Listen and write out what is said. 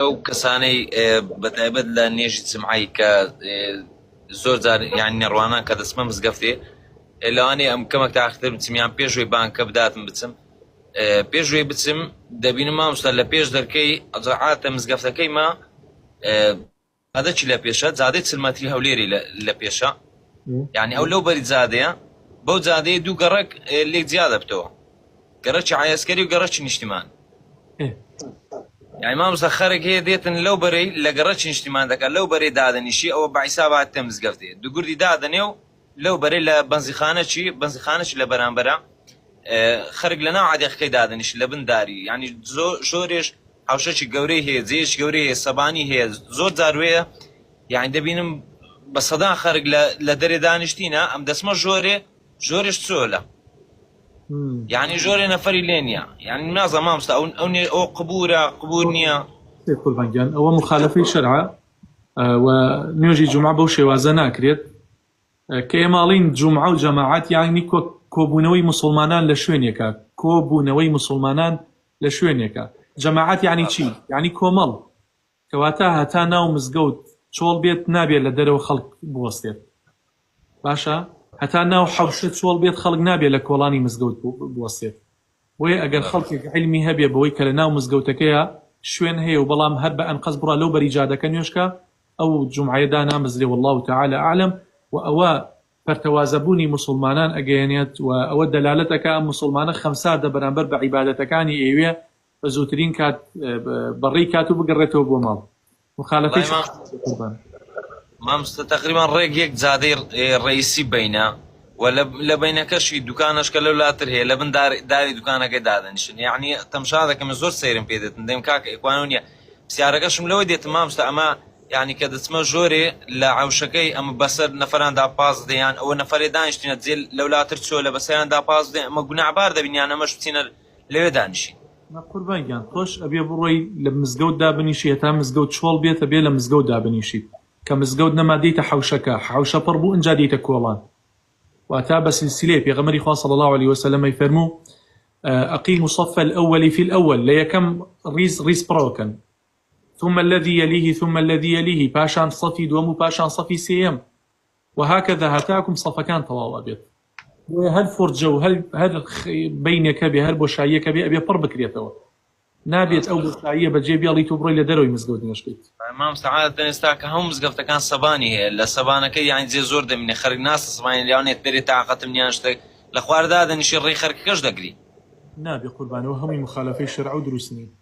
ئەو کەسانەی بەتایبەت لە نێژی جمعایی کە زۆر جار یان نێڕوانان کە دەچمە مزگەفتێ لەوانەیە ئەم کەمێک تاخیر بچمیان پێشوەی بانکە بداتم بچم پێشوەی بچم دەبینم مامۆستا لە پێش دەرکەی عادەتە مزگەفتەکەی ما عادەتی لە پێشە جادەی چلمەتری هەولێری لە پێشە یعنی ئەو لەو بەری جادەیە بەو جادەیە دوو گەڕک لێک جیا دەبتەوە گەڕەکی عایسکەری و گەڕەکی نیشتیمان يعني ما مسخرك هي ديتن لو بري لقرتش نشتمان ذاك لو بري دادني شيء او بعسابات تمز قفتي دغردي دادنيو لو بري لبنزخانه شي بنزخانه شي لبرانبرا خرج لنا عاد يخكي دادني شي لبنداري يعني شوريش حوشش قوري هي زيش قوري هي صباني هي زود زارويه يعني دبينم بصدا خرج لدري دانشتينا ام دسمه جوريش سوله يعني جوري نفري لينيا يعني معظم مامستا او قبور نيا كل فنجان او مخالفه شرعه ونيوجي جمعه بوشي وازنا كريت كيمالين جمعه وجماعات يعني كوبونوي مسلمانان لشوينيكا كوبونوي مسلمانان لشوينيكا جماعات يعني شي يعني كومل كواتا هتانا ومزقوت شول بيت نابي لدرو خلق بوستيت باشا هتا ناو حوشت شوال بيت خلق نابي لكولاني مزقوت بوسيط وي اگر خلق علمي هبيه بوي كلناو مزقوتكيا شوين هي وبلام هرب ان قصبرا لو بريجاده كنيوشكا او جمعه دانا مزلي والله تعالى اعلم واوا فرتوازبوني مسلمانان اجينيت واو دلالتك مسلمان خمسه دبرانبر بعبادتك اني ايوه فزوترين كات بريكاتو بقريتو بومال مخالفه مامستا تقريبا ريق يك زادي رئيسي بينا ولا بينك شي دكانش كلو لا ترهي لبن داري دكانك دادنش يعني تمشى كم زور سيرن بيدت ندم كاك ايقوانونيا سياركش ملو ديت مامستا اما يعني كد اسمه جوري لعوشكي اما بسر نفران دا باز ديان او نفر دانشتنا تزيل لو لا ترتشو لبسيان دا باز دي اما قناع بارده بنيانا مش بتينا لو دانشي ما قربان كان خوش ابي بروي لمزقود دابنيشي تا مزقود شوال بيت ابي لمزقود دابنيشي كمزقود نما ديت حوشكا حوشة بربو انجا ديت كولان واتى سلسلة في غمري خاص صلى الله عليه وسلم يفرمو اقيموا الصف الاول في الاول ليكم ريس بروكن ثم الذي يليه ثم الذي يليه باشان صفي دومو باشان صفي سيم وهكذا هتاكم صفكان طوال ابيض وهل فرجو هل بينك بهل بوشايك ابي بربك ريتو نابيت او بوشايه بجيب يلي تبري لدروي مزقود نشكيت امام سعاده نستاك هم مزقفت كان صباني لسبانك يعني زي زور دمني خرج ناس صباني اللي تري طاقه من ينشتك الاخوار داد نشي الري خرج كش دقري نابي قربان وهم مخالفه الشرع ودروسني